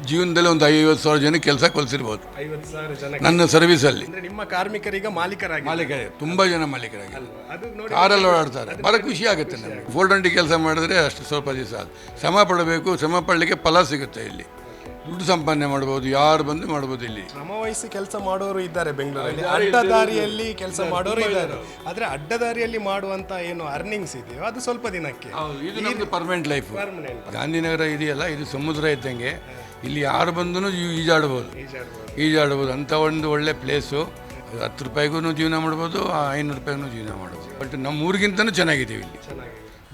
ಜೀವನದಲ್ಲಿ ಒಂದು 50,000 ಜನಕ್ಕೆ ಕೆಲಸ ಕಲಿಸಿರ್ಬೋದು 50,000 ಜನ ನನ್ನ ಸರ್ವಿಸಲ್ಲಿ. ಅಂದ್ರೆ ನಿಮ್ಮ ಕಾರ್ಮಿಕರೀಗ ಮಾಲೀಕರಾಗಿ ತುಂಬ ಜನ ಮಾಲೀಕರಾಗಿ ಅದು ನೋಡಿ ಕಾರಲ್ಲಿ ಓಡಾಡ್ತಾರೆ. ಭಾಳ ಖುಷಿ ಆಗುತ್ತೆ ನಮಗೆ. ಫೋಲ್ಡಂಟಿ ಕೆಲಸ ಮಾಡಿದ್ರೆ ಅಷ್ಟು ಸ್ವಲ್ಪ ದಿವಸ ಅದು ಶ್ರಮ ಪಡಬೇಕು. ಶ್ರಮ ಪಡಲಿಕ್ಕೆ ಫಲ ಸಿಗುತ್ತೆ. ಇಲ್ಲಿ ದುಡ್ಡು ಸಂಪಾದನೆ ಮಾಡ್ಬೋದು, ಯಾರು ಬಂದು ಮಾಡ್ಬೋದು. ಇಲ್ಲಿ ಶ್ರಮವಹಿಸಿ ಕೆಲಸ ಮಾಡೋರು ಇದ್ದಾರೆ ಬೆಂಗಳೂರಲ್ಲಿ, ಅಡ್ಡದಾರಿಯಲ್ಲಿ ಕೆಲಸ ಮಾಡೋರು ಇದ್ದಾರೆ. ಆದ್ರೆ ಅಡ್ಡದಾರಿಯಲ್ಲಿ ಮಾಡುವಂತ ಏನು ಅರ್ನಿಂಗ್ಸ್ ಇದೆಯೋ ಅದು ಸ್ವಲ್ಪ ದಿನಕ್ಕೆ. ಇದು ನಮ್ಮದು ಪರ್ಮನೆಂಟ್ ಲೈಫ್. ಗಾಂಧಿನಗರ ಇದೆಯಲ್ಲ, ಇದು ಸಮುದ್ರ ಇದ್ದಂಗೆ. ಇಲ್ಲಿ ಯಾರು ಬಂದೂ ಈಜಾಡ್ಬೋದು ಅಂತ ಒಂದು ಒಳ್ಳೆ ಪ್ಲೇಸು. 10 ರೂಪಾಯಿಗೂ ಜೀವನ ಮಾಡ್ಬೋದು, 500 ರೂಪಾಯಿಗೂ ಜೀವನ ಮಾಡ್ಬೋದು. ಬಟ್ ನಮ್ಮ ಊರಿಗಿಂತನೂ ಚೆನ್ನಾಗಿದ್ದೀವಿ ಇಲ್ಲಿ.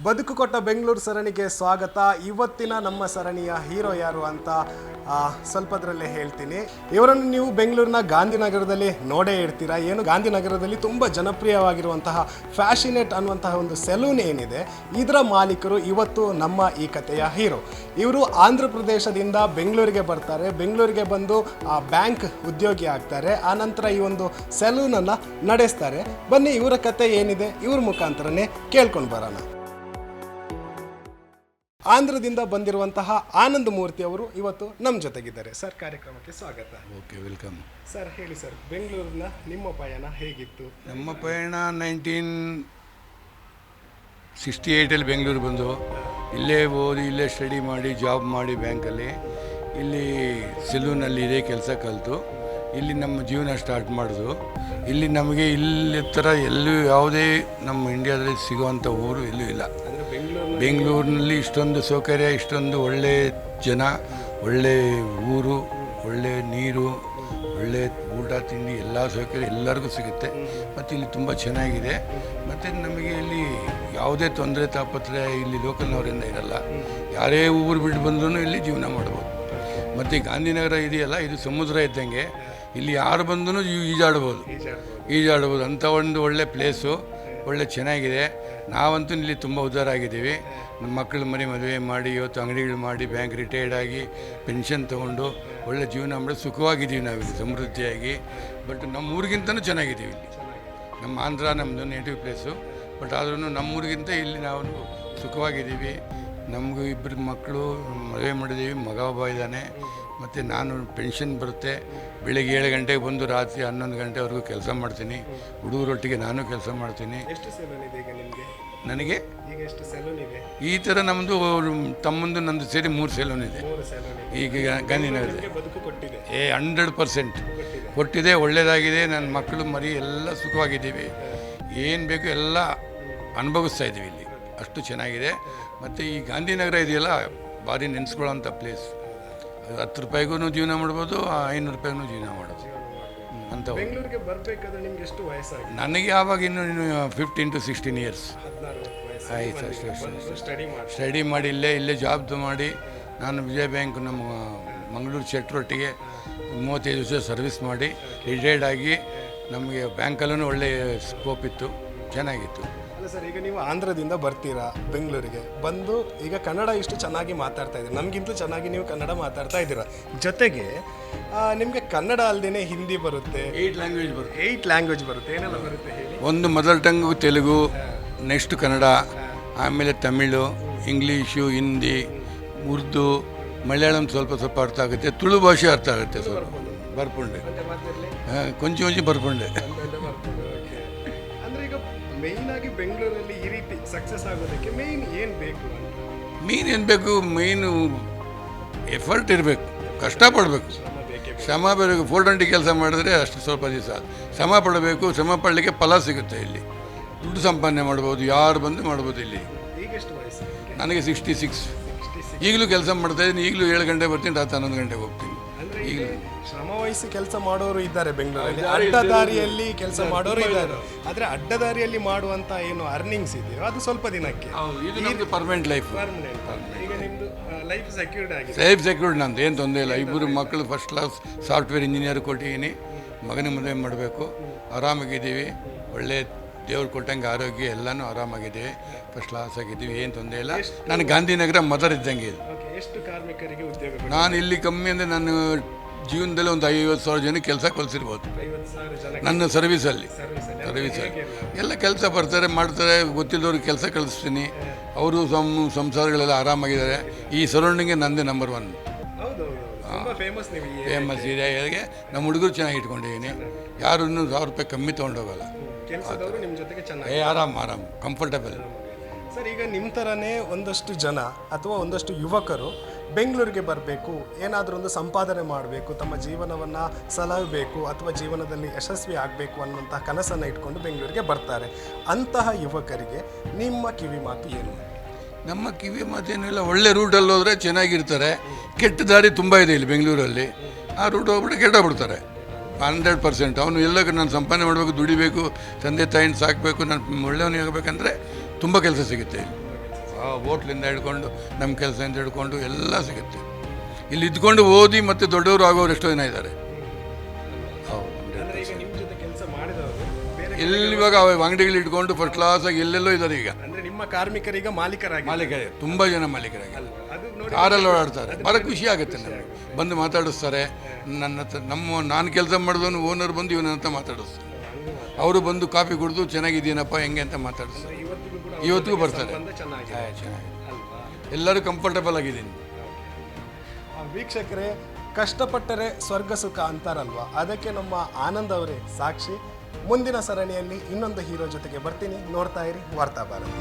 ಬದುಕು ಕೊಟ್ಟ ಬೆಂಗಳೂರು ಸರಣಿಗೆ ಸ್ವಾಗತ. ಇವತ್ತಿನ ನಮ್ಮ ಸರಣಿಯ ಹೀರೋ ಯಾರು ಅಂತ ಸ್ವಲ್ಪದರಲ್ಲೇ ಹೇಳ್ತೀನಿ. ಇವರನ್ನು ನೀವು ಬೆಂಗಳೂರಿನ ಗಾಂಧಿನಗರದಲ್ಲಿ ನೋಡೇ ಇರ್ತೀರಾ. ಏನು ಗಾಂಧಿನಗರದಲ್ಲಿ ತುಂಬ ಜನಪ್ರಿಯವಾಗಿರುವಂತಹ ಫ್ಯಾಷಿನೇಟ್ ಅನ್ನುವಂತಹ ಒಂದು ಸೆಲೂನ್ ಏನಿದೆ, ಇದರ ಮಾಲೀಕರು ಇವತ್ತು ನಮ್ಮ ಈ ಕಥೆಯ ಹೀರೋ. ಇವರು ಆಂಧ್ರ ಪ್ರದೇಶದಿಂದ ಬೆಂಗಳೂರಿಗೆ ಬರ್ತಾರೆ. ಬೆಂಗಳೂರಿಗೆ ಬಂದು ಬ್ಯಾಂಕ್ ಉದ್ಯೋಗಿ ಆಗ್ತಾರೆ. ಆನಂತರ ಈ ಒಂದು ಸೆಲೂನನ್ನು ನಡೆಸ್ತಾರೆ. ಬನ್ನಿ ಇವರ ಕತೆ ಏನಿದೆ ಇವ್ರ ಮುಖಾಂತರನೇ ಕೇಳ್ಕೊಂಡು ಬರೋಣ. ಆಂಧ್ರದಿಂದ ಬಂದಿರುವಂತಹ ಆನಂದ್ ಮೂರ್ತಿ ಅವರು ಇವತ್ತು ನಮ್ಮ ಜೊತೆಗಿದ್ದಾರೆ. ಸರ್, ಕಾರ್ಯಕ್ರಮಕ್ಕೆ ಸ್ವಾಗತ. Okay, welcome. ಸರ್, ಹೇಳಿ ಸರ್, ಬೆಂಗಳೂರಿನ ನಿಮ್ಮ ಪಯಣ ಹೇಗಿತ್ತು? ನಮ್ಮ ಪಯಣ 1968 ಬೆಂಗಳೂರು ಬಂದು ಇಲ್ಲೇ ಓದಿ, ಇಲ್ಲೇ ಸ್ಟಡಿ ಮಾಡಿ, ಜಾಬ್ ಮಾಡಿ ಬ್ಯಾಂಕಲ್ಲಿ. ಇಲ್ಲಿ ಸೆಲೂನಲ್ಲಿ ಇದೇ ಕೆಲಸ ಕಲಿತು ಇಲ್ಲಿ ನಮ್ಮ ಜೀವನ ಸ್ಟಾರ್ಟ್ ಮಾಡೋದು. ಇಲ್ಲಿ ನಮಗೆ ಇಲ್ಲಿ ಥರ ಎಲ್ಲೂ ಯಾವುದೇ ನಮ್ಮ ಇಂಡಿಯಾದಲ್ಲಿ ಸಿಗುವಂಥ ಊರು ಎಲ್ಲೂ ಇಲ್ಲ. ಬೆಂಗಳೂರಿನಲ್ಲಿ ಇಷ್ಟೊಂದು ಸೌಕರ್ಯ, ಇಷ್ಟೊಂದು ಒಳ್ಳೆ ಜನ, ಒಳ್ಳೆ ಊರು, ಒಳ್ಳೆ ನೀರು, ಒಳ್ಳೆ ಊಟ ತಿಂಡಿ, ಎಲ್ಲ ಸೌಕರ್ಯ ಎಲ್ಲರಿಗೂ ಸಿಗುತ್ತೆ. ಮತ್ತು ಇಲ್ಲಿ ತುಂಬ ಚೆನ್ನಾಗಿದೆ. ಮತ್ತು ನಮಗೆ ಇಲ್ಲಿ ಯಾವುದೇ ತೊಂದರೆ ತಾಪತ್ರೆ ಇಲ್ಲಿ ಲೋಕಲ್ನವರಿಂದ ಇರಲ್ಲ. ಯಾರೇ ಊರು ಬಿಟ್ಟು ಬಂದ್ರೂ ಇಲ್ಲಿ ಜೀವನ ಮಾಡ್ಬೋದು. ಮತ್ತು ಗಾಂಧಿನಗರ ಇದೆಯಲ್ಲ, ಇದು ಸಮುದ್ರ ಇದ್ದಂಗೆ. ಇಲ್ಲಿ ಯಾರು ಬಂದೂ ಈಜಾಡ್ಬೋದು ಅಂಥ ಒಂದು ಒಳ್ಳೆ ಪ್ಲೇಸು, ಒಳ್ಳೆ ಚೆನ್ನಾಗಿದೆ. ನಾವಂತೂ ಇಲ್ಲಿ ತುಂಬ ಉದ್ಧಾರ ಆಗಿದ್ದೀವಿ. ನಮ್ಮ ಮಕ್ಕಳು ಮದುವೆ ಮಾಡಿ, ಇವತ್ತು ಅಂಗಡಿಗಳು ಮಾಡಿ, ಬ್ಯಾಂಕ್ ರಿಟೈರ್ಡ್ ಆಗಿ, ಪೆನ್ಷನ್ ತೊಗೊಂಡು ಒಳ್ಳೆ ಜೀವನ ಮಾಡಿ ಸುಖವಾಗಿದ್ದೀವಿ ನಾವಿಲ್ಲಿ, ಸಮೃದ್ಧಿಯಾಗಿ. ಬಟ್ ನಮ್ಮ ಊರಿಗಿಂತನೂ ಚೆನ್ನಾಗಿದ್ದೀವಿ ಇಲ್ಲಿ. ನಮ್ಮ ಆಂಧ್ರ ನಮ್ಮದು ನೇಟಿವ್ ಪ್ಲೇಸು. ಬಟ್ ಆದ್ರೂ ನಮ್ಮೂರಿಗಿಂತ ಇಲ್ಲಿ ನಾವು ಸುಖವಾಗಿದ್ದೀವಿ. ನಮಗೂ 2 ಮಕ್ಕಳು ಮದುವೆ ಮಾಡಿದ್ದೀವಿ, ಮಗ ಒಬ್ಬ ಇದ್ದಾನೆ. ಮತ್ತು ನಾನು ಪೆನ್ಷನ್ ಬರುತ್ತೆ. ಬೆಳಿಗ್ಗೆ 7 ಗಂಟೆಗೆ ಬಂದು ರಾತ್ರಿ 11 ಗಂಟೆವರೆಗೂ ಕೆಲಸ ಮಾಡ್ತೀನಿ. ಹುಡುಗರೊಟ್ಟಿಗೆ ನಾನು ಕೆಲಸ ಮಾಡ್ತೀನಿ. ಎಷ್ಟು ಸೆಲೂನ್ ಇದೆ ಈಗ ನಿಮಗೆ? ನನಗೆ ಈಗ ಎಷ್ಟು ಸೆಲೂನ್ ಇದೆ? ಈ ಥರ ನಮ್ಮದು ತಮ್ಮಂದು ನಂದು ಸೇರಿ 3 ಸೆಲೂನ್ ಇದೆ ಈಗ ಗಾಂಧಿನಗರದಲ್ಲಿ. ಬದುಕು ಕೊಟ್ಟಿದೆ 100% ಕೊಟ್ಟಿದೆ, ಒಳ್ಳೆಯದಾಗಿದೆ. ನನ್ನ ಮಕ್ಕಳು ಮರಿ ಎಲ್ಲ ಸುಖವಾಗಿದ್ದೀವಿ. ಏನು ಬೇಕು ಎಲ್ಲ ಅನುಭವಿಸ್ತಾ ಇದ್ದೀವಿ ಇಲ್ಲಿ, ಅಷ್ಟು ಚೆನ್ನಾಗಿದೆ. ಮತ್ತು ಈ ಗಾಂಧಿನಗರ ಇದೆಯಲ್ಲ, ಭಾರಿ ನೆನೆಸ್ಕೊಳ್ಳೋಂಥ ಪ್ಲೇಸ್. 10 ರೂಪಾಯಿಗೂ ಜೀವನ ಮಾಡ್ಬೋದು, 500 ರೂಪಾಯಿಗೂ ಜೀವನ ಮಾಡ್ಬೋದು ಅಂತ. ಬೆಂಗಳೂರಿಗೆ ಬರಬೇಕಾದ್ರೆ ನಿಮ್ಗೆ ಎಷ್ಟು ವಯಸ್ಸಾಗಿ? ನನಗೆ ಆವಾಗ ಇನ್ನು 15 to 16 ಇಯರ್ಸ್ ಆಯ್ತು ಅಷ್ಟೇ. ಸ್ಟಡಿ ಮಾಡಿ ಇಲ್ಲೇ ಜಾಬ್ ಮಾಡಿ, ನಾನು ವಿಜಯ ಬ್ಯಾಂಕ್ ನಮ್ಮ ಮಂಗಳೂರು ಶೆಟ್ರೊಟ್ಟಿಗೆ 35 ವರ್ಷ ಸರ್ವಿಸ್ ಮಾಡಿ ರಿಟೈರ್ಡ್ ಆಗಿ, ನಮಗೆ ಬ್ಯಾಂಕಲ್ಲೂ ಒಳ್ಳೆಯ ಸ್ಕೋಪ್ ಇತ್ತು, ಚೆನ್ನಾಗಿತ್ತು. ಅಲ್ಲ ಸರ್, ಈಗ ನೀವು ಆಂಧ್ರದಿಂದ ಬರ್ತೀರಾ ಬೆಂಗಳೂರಿಗೆ ಬಂದು, ಈಗ ಕನ್ನಡ ಇಷ್ಟು ಚೆನ್ನಾಗಿ ಮಾತಾಡ್ತಾ ಇದ್ದೀರಾ, ನಮಗಿಂತಲೂ ಚೆನ್ನಾಗಿ ನೀವು ಕನ್ನಡ ಮಾತಾಡ್ತಾ ಇದ್ದೀರಾ. ಜೊತೆಗೆ ನಿಮಗೆ ಕನ್ನಡ ಅಲ್ಲದೆ ಹಿಂದಿ ಬರುತ್ತೆ, 8 ಲ್ಯಾಂಗ್ವೇಜ್ ಬರುತ್ತೆ. ಏನೆಲ್ಲ ಬರುತ್ತೆ ಹೇಳಿ? ಒಂದು mother tongue Telugu, next Kannada, ಆಮೇಲೆ ತಮಿಳು, ಇಂಗ್ಲೀಷು, ಹಿಂದಿ, ಉರ್ದು, ಮಲಯಾಳಂ ಸ್ವಲ್ಪ ಅರ್ಥ ಆಗುತ್ತೆ. ತುಳು ಭಾಷೆ ಅರ್ಥ ಆಗುತ್ತೆ ಸ್ವಲ್ಪ. ಬರ್ಪುಂಡೆ ಕೊಂಚ ಬರ್ಪುಂಡೆ. ಅಂದರೆ ಈಗ ಮೇಯ್ನ್ ಆಗಿ ಬೆಂಗಳೂರಲ್ಲಿ ಈ ರೀತಿ ಸಕ್ಸಸ್ ಆಗೋದಕ್ಕೆ ಮೇಯ್ನ್ ಏನು ಬೇಕು? ಏನು ಬೇಕು? ಮೇಯ್ನು ಎಫರ್ಟ್ ಇರಬೇಕು, ಕಷ್ಟಪಡಬೇಕು, ಶ್ರಮ ಬೇಕು. ಫೋಲ್ಡಂಟಿ ಕೆಲಸ ಮಾಡಿದ್ರೆ ಅಷ್ಟು ಸ್ವಲ್ಪ ದಿವಸ ಶ್ರಮ ಪಡಬೇಕು. ಶ್ರಮ ಪಡಲಿಕ್ಕೆ ಫಲ ಸಿಗುತ್ತೆ. ಇಲ್ಲಿ ದುಡ್ಡು ಸಂಪಾದನೆ ಮಾಡ್ಬೋದು, ಯಾರು ಬಂದು ಮಾಡ್ಬೋದು. ಇಲ್ಲಿ ಈಗೆಷ್ಟು ವಯಸ್ಸು? ನನಗೆ 66. ಈಗಲೂ ಕೆಲಸ ಮಾಡ್ತಾಯಿದ್ದೀನಿ. ಈಗಲೂ 7 ಗಂಟೆ ಬರ್ತೀನಿ, ರಾತ್ರಿ 11 ಗಂಟೆಗೆ ಹೋಗ್ತೀನಿ. ಈಗಲೂ ಶ್ರಮವಹಿಸಿ ಕೆಲಸ ಮಾಡೋರು ಇದ್ದಾರೆ ಬೆಂಗಳೂರಲ್ಲಿ, ಅಡ್ಡದಾರಿಯಲ್ಲಿ ಕೆಲಸ ಮಾಡೋರು ಇದ್ದಾರೆ. ಆದರೆ ಅಡ್ಡದಾರಿಯಲ್ಲಿ ಮಾಡುವಂಥ ಏನು ಅರ್ನಿಂಗ್ಸ್ ಇದೆಯೋ ಅದು ಸ್ವಲ್ಪ ದಿನಕ್ಕೆ. ಇದು ನಮ್ಮದು ಪರ್ಮನೆಂಟ್ ಲೈಫ್. ಈಗ ನಿಮ್ಮದು ಲೈಫ್ ಸೆಕ್ಯೂರ್ಡ್ ಆಗಿದೆ. ಲೈಫ್ ಸೆಕ್ಯೂರ್ಡ್ ನಂದು ಏನು ತೊಂದರೆ ಇಲ್ಲ. 2 ಮಕ್ಕಳು ಫಸ್ಟ್ ಕ್ಲಾಸ್ ಸಾಫ್ಟ್ವೇರ್ ಇಂಜಿನಿಯರ್ ಕೊಟ್ಟಿದ್ದೀನಿ. ಮಗನ ಮದುವೆ ಮಾಡಬೇಕು. ಆರಾಮಾಗಿದ್ದೀವಿ. ಒಳ್ಳೆ ದೇವ್ರು ಕೊಟ್ಟಂಗೆ ಆರೋಗ್ಯ ಎಲ್ಲನೂ ಆರಾಮಾಗಿದ್ದೀವಿ. ಫಸ್ಟ್ ಕ್ಲಾಸ್ ಆಗಿದ್ದೀವಿ, ಏನು ತೊಂದರೆ ಇಲ್ಲ. ನಾನು ಗಾಂಧಿನಗರ ಮದರ್ ಇದ್ದಂಗೆ ಇದು. ಎಷ್ಟು ಕಾರ್ಮಿಕರಿಗೆ ಉದ್ಯೋಗ? ನಾನು ಇಲ್ಲಿ ಕಮ್ಮಿ ಅಂದರೆ ನಾನು ಜೀವನದಲ್ಲಿ ಒಂದು 50,000 ಜನಕ್ಕೆ ಕೆಲಸ ಕಲಿಸಿರ್ಬೋದು ನನ್ನ ಸರ್ವಿಸಲ್ಲಿ. ಎಲ್ಲ ಕೆಲಸ ಬರ್ತಾರೆ, ಮಾಡ್ತಾರೆ. ಗೊತ್ತಿಲ್ಲದವ್ರಿಗೆ ಕೆಲಸ ಕಳಿಸ್ತೀನಿ. ಅವರು ಸಂಸಾರಗಳೆಲ್ಲ ಆರಾಮಾಗಿದ್ದಾರೆ. ಈ ಸರೌಂಡಿಂಗೇ ನಂದೇ ನಂಬರ್ 1. ತುಂಬಾ ಫೇಮಸ್ ನೀವು ಈ ಫೇಮಸ್ ಏರಿಯಾಗೆ ನಮ್ಮ ಹುಡುಗರು ಚೆನ್ನಾಗಿ ಇಟ್ಕೊಂಡಿದ್ದೀನಿ. ಯಾರು ಇನ್ನೂ 1000 ರೂಪಾಯಿ ಕಮ್ಮಿ ತೊಗೊಂಡೋಗಲ್ಲ. ಕೆಲಸದವರು ನಿಮ್ಮ ಜೊತೆಗೆ ಚೆನ್ನಾಗಿ ಆರಾಮ್ ಕಂಫರ್ಟಬಲ್. ಸರ್, ಈಗ ನಿಮ್ಮ ಥರನೇ ಒಂದಷ್ಟು ಜನ ಅಥವಾ ಒಂದಷ್ಟು ಯುವಕರು ಬೆಂಗಳೂರಿಗೆ ಬರಬೇಕು, ಏನಾದರೂ ಒಂದು ಸಂಪಾದನೆ ಮಾಡಬೇಕು, ತಮ್ಮ ಜೀವನವನ್ನು ಸಲಹಬೇಕು ಅಥವಾ ಜೀವನದಲ್ಲಿ ಯಶಸ್ವಿ ಆಗಬೇಕು ಅನ್ನುವಂಥ ಕನಸನ್ನು ಇಟ್ಕೊಂಡು ಬೆಂಗಳೂರಿಗೆ ಬರ್ತಾರೆ. ಅಂತಹ ಯುವಕರಿಗೆ ನಿಮ್ಮ ಕಿವಿ ಮಾತು ಏನು? ನಮ್ಮ ಕಿವಿ ಮಾತೇನಿಲ್ಲ, ಒಳ್ಳೆ ರೂಟಲ್ಲಿ ಹೋದರೆ ಚೆನ್ನಾಗಿರ್ತಾರೆ. ಕೆಟ್ಟ ದಾರಿ ತುಂಬ ಇದೆ ಇಲ್ಲಿ ಬೆಂಗಳೂರಲ್ಲಿ. ಆ ರೂಟ್ ಹೋಗ್ಬಿಟ್ಟು ಕೆಟ್ಟೋಗ್ಬಿಡ್ತಾರೆ 100%. ಅವನು ಎಲ್ಲಕ್ಕೆ ನಾನು ಸಂಪಾದನೆ ಮಾಡಬೇಕು, ದುಡಿಬೇಕು, ತಂದೆ ತಾಯಿನ ಸಾಕಬೇಕು, ನಾನು ಒಳ್ಳೆಯವನಿಗೆ ಆಗಬೇಕಂದ್ರೆ ತುಂಬ ಕೆಲಸ ಸಿಗುತ್ತೆ ಇಲ್ಲಿ. ಹೋಟ್ಲಿಂದ ಹಿಡ್ಕೊಂಡು ನಮ್ಮ ಕೆಲಸದಿಂದ ಹಿಡ್ಕೊಂಡು ಎಲ್ಲ ಸಿಗುತ್ತೆ ಇಲ್ಲಿ. ಇದ್ಕೊಂಡು ಓದಿ ಮತ್ತು ದೊಡ್ಡವರು ಆಗೋರು ಎಷ್ಟೋ ಜನ ಇದ್ದಾರೆ. ಎಲ್ಲಿ ಇವಾಗ ಅಂಗಡಿಗಳು ಇಟ್ಕೊಂಡು ಫಸ್ಟ್ ಕ್ಲಾಸಾಗಿ ಎಲ್ಲೆಲ್ಲೋ ಇದ್ದಾರೆ ಈಗ. ನಿಮ್ಮ ಕಾರ್ಮಿಕರೀಗ ಮಾಲೀಕರೇ ತುಂಬ ಜನ ಮಾಲೀಕರಾಗಿ ಕಾರಲ್ಲಿ ಓಡಾಡ್ತಾರೆ. ಭಾಳ ಖುಷಿ ಆಗುತ್ತೆ ನನಗೆ. ಬಂದು ಮಾತಾಡಿಸ್ತಾರೆ ನನ್ನ ಹತ್ರ. ನಾನು ಕೆಲಸ ಮಾಡಿದವನು ಓನರ್ ಬಂದು ಇವನ ಹತ್ರ ಮಾತಾಡಿಸ್ತಾರೆ. ಅವರು ಬಂದು ಕಾಫಿ ಕುಡಿದು ಚೆನ್ನಾಗಿದ್ದೀನಪ್ಪ ಹೆಂಗೆ ಅಂತ ಮಾತಾಡಿಸ್ತಾರೆ. ಇವತ್ತಿಗೂ ಬರ್ತಾರೆ. ಚೆನ್ನಾಗಿ ಎಲ್ಲರೂ ಕಂಫರ್ಟಬಲ್ ಆಗಿದ್ದೀನಿ. ವೀಕ್ಷಕರೇ, ಕಷ್ಟಪಟ್ಟರೆ ಸ್ವರ್ಗ ಸುಖ ಅಂತಾರಲ್ವ, ಅದಕ್ಕೆ ನಮ್ಮ ಆನಂದ್ ಅವರೇ ಸಾಕ್ಷಿ. ಮುಂದಿನ ಸರಣಿಯಲ್ಲಿ ಇನ್ನೊಂದು ಹೀರೋ ಜೊತೆಗೆ ಬರ್ತೀನಿ. ನೋಡ್ತಾ ಇರಿ ವಾರ್ತಾ ಭಾರತಿ.